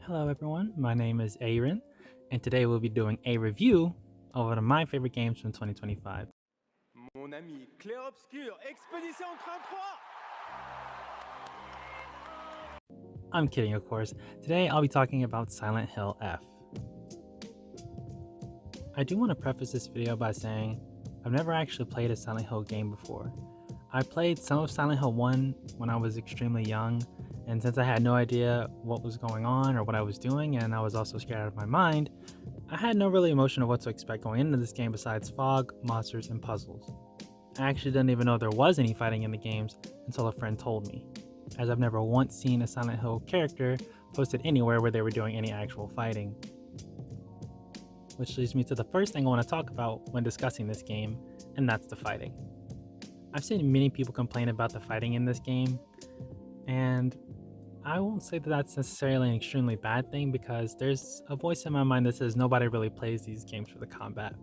Hello everyone, my name is Ayren, and today we'll be doing a review of one of my favorite games from 2025. Mon ami, clair-obscur, expédition 33. I'm kidding, of course. Today I'll be talking about Silent Hill F. I do want to preface this video by saying I've never actually played a Silent Hill game before. I played some of Silent Hill 1 when I was extremely young, and since I had no idea what was going on or what I was doing, and I was also scared out of my mind, I had no really emotion of what to expect going into this game besides fog, monsters, and puzzles. I actually didn't even know there was any fighting in the games until a friend told me, as I've never once seen a Silent Hill character posted anywhere where they were doing any actual fighting. Which leads me to the first thing I want to talk about when discussing this game, and that's the fighting. I've seen many people complain about the fighting in this game, and I won't say that that's necessarily an extremely bad thing because there's a voice in my mind that says nobody really plays these games for the combat.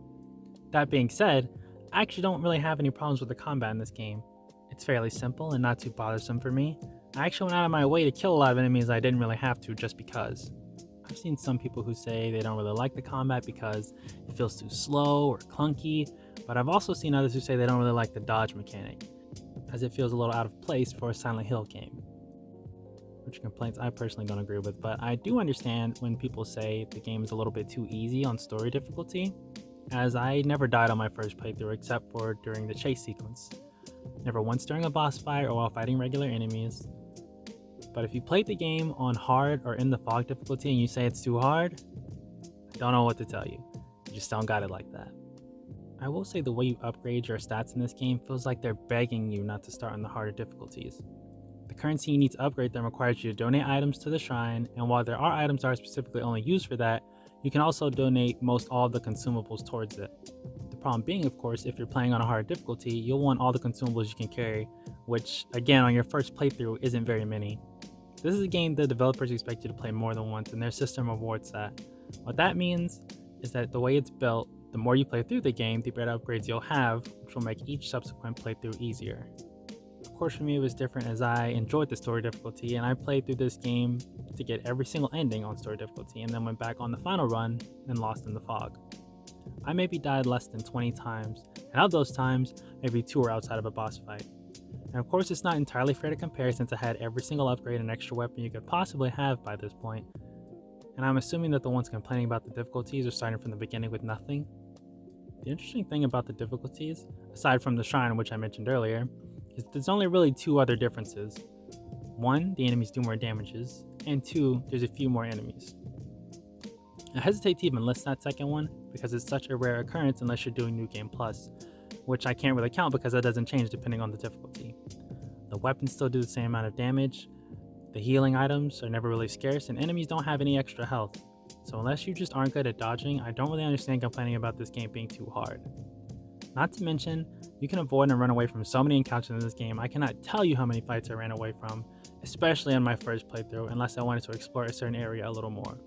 That being said, I actually don't really have any problems with the combat in this game. It's fairly simple and not too bothersome for me. I actually went out of my way to kill a lot of enemies I didn't really have to just because. I've seen some people who say they don't really like the combat because it feels too slow or clunky, but I've also seen others who say they don't really like the dodge mechanic, as it feels a little out of place for a Silent Hill game. Which complaints I personally don't agree with, but I do understand when people say the game is a little bit too easy on story difficulty, as I never died on my first playthrough except for during the chase sequence. Never once during a boss fight or while fighting regular enemies. But if you played the game on hard or in the fog difficulty and you say it's too hard, I don't know what to tell you. You just don't got it like that. I will say the way you upgrade your stats in this game feels like they're begging you not to start on the harder difficulties. The currency you need to upgrade them requires you to donate items to the shrine, and while there are items that are specifically only used for that, you can also donate most all of the consumables towards it. The problem being, of course, if you're playing on a hard difficulty, you'll want all the consumables you can carry, which, again, on your first playthrough isn't very many. This is a game the developers expect you to play more than once, and their system rewards that. What that means is that the way it's built, the more you play through the game, the better upgrades you'll have, which will make each subsequent playthrough easier. Of course, for me it was different as I enjoyed the story difficulty, and I played through this game to get every single ending on story difficulty, and then went back on the final run and lost in the fog. I maybe died less than 20 times, and of those times, maybe 2 were outside of a boss fight. And of course, it's not entirely fair to compare since I had every single upgrade and extra weapon you could possibly have by this point, and I'm assuming that the ones complaining about the difficulties are starting from the beginning with nothing. The interesting thing about the difficulties, aside from the shrine which I mentioned earlier, is there's only really 2 other differences. 1, the enemies do more damages, and 2, there's a few more enemies. I hesitate to even list that second one because it's such a rare occurrence unless you're doing New Game Plus, which I can't really count because that doesn't change depending on the difficulty. The weapons still do the same amount of damage, the healing items are never really scarce, and enemies don't have any extra health. So unless you just aren't good at dodging, I don't really understand complaining about this game being too hard. Not to mention, you can avoid and run away from so many encounters in this game. I cannot tell you how many fights I ran away from, especially on my first playthrough, unless I wanted to explore a certain area a little more.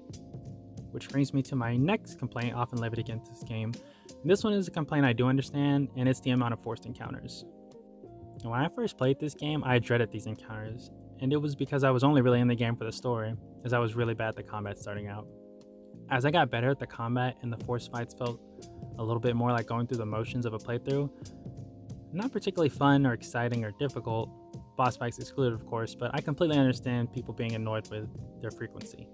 Which brings me to my next complaint often levied against this game, and this one is a complaint I do understand, and it's the amount of forced encounters. And when I first played this game, I dreaded these encounters, and it was because I was only really in the game for the story, as I was really bad at the combat starting out. As I got better at the combat and the forced fights felt a little bit more like going through the motions of a playthrough, not particularly fun or exciting or difficult, boss fights excluded of course, but I completely understand people being annoyed with their frequency.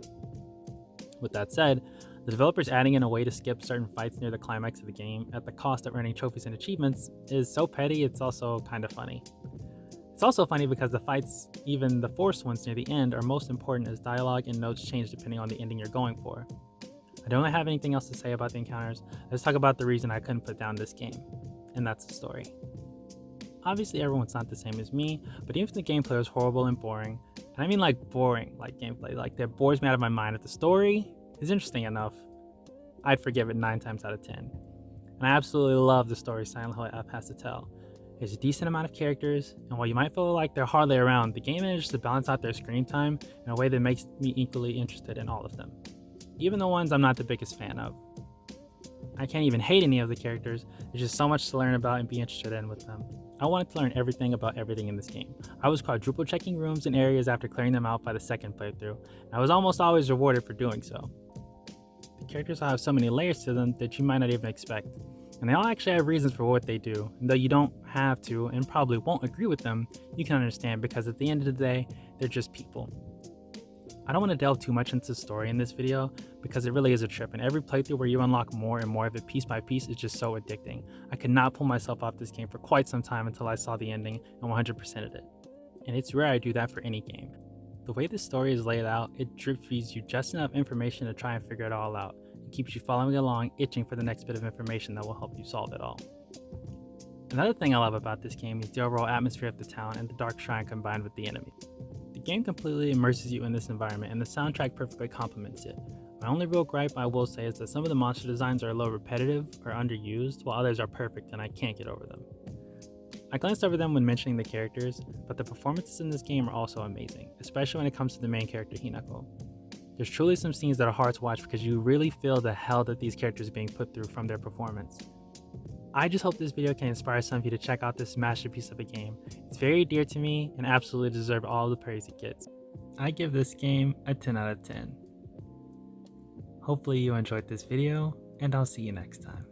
With that said, the developers adding in a way to skip certain fights near the climax of the game at the cost of earning trophies and achievements is so petty it's also kind of funny. It's also funny because the fights, even the forced ones near the end, are most important as dialogue and notes change depending on the ending you're going for. I don't really have anything else to say about the encounters. Let's talk about the reason I couldn't put down this game, and that's the story. Obviously everyone's not the same as me, but even if the gameplay was horrible and boring, and I mean like boring like gameplay, like that bores me out of my mind, if the story is interesting enough, I'd forgive it 9 times out of 10. And I absolutely love the story Silent Hill F has to tell. There's a decent amount of characters, and while you might feel like they're hardly around, the game manages to balance out their screen time in a way that makes me equally interested in all of them, even the ones I'm not the biggest fan of. I can't even hate any of the characters. There's just so much to learn about and be interested in with them. I wanted to learn everything about everything in this game. I was quadruple checking rooms and areas after clearing them out by the second playthrough, and I was almost always rewarded for doing so. The characters have so many layers to them that you might not even expect, and they all actually have reasons for what they do, and though you don't have to and probably won't agree with them, you can understand because at the end of the day, they're just people. I don't want to delve too much into the story in this video because it really is a trip, and every playthrough where you unlock more and more of it piece by piece is just so addicting. I could not pull myself off this game for quite some time until I saw the ending and 100%ed it. And it's rare I do that for any game. The way this story is laid out, it drip feeds you just enough information to try and figure it all out, and keeps you following along, itching for the next bit of information that will help you solve it all. Another thing I love about this game is the overall atmosphere of the town and the dark shrine combined with the enemy. The game completely immerses you in this environment, and the soundtrack perfectly complements it. My only real gripe I will say is that some of the monster designs are a little repetitive or underused, while others are perfect and I can't get over them. I glanced over them when mentioning the characters, but the performances in this game are also amazing, especially when it comes to the main character Hinako. There's truly some scenes that are hard to watch because you really feel the hell that these characters are being put through from their performance. I just hope this video can inspire some of you to check out this masterpiece of a game. It's very dear to me and absolutely deserves all the praise it gets. I give this game a 10 out of 10. Hopefully you enjoyed this video, and I'll see you next time.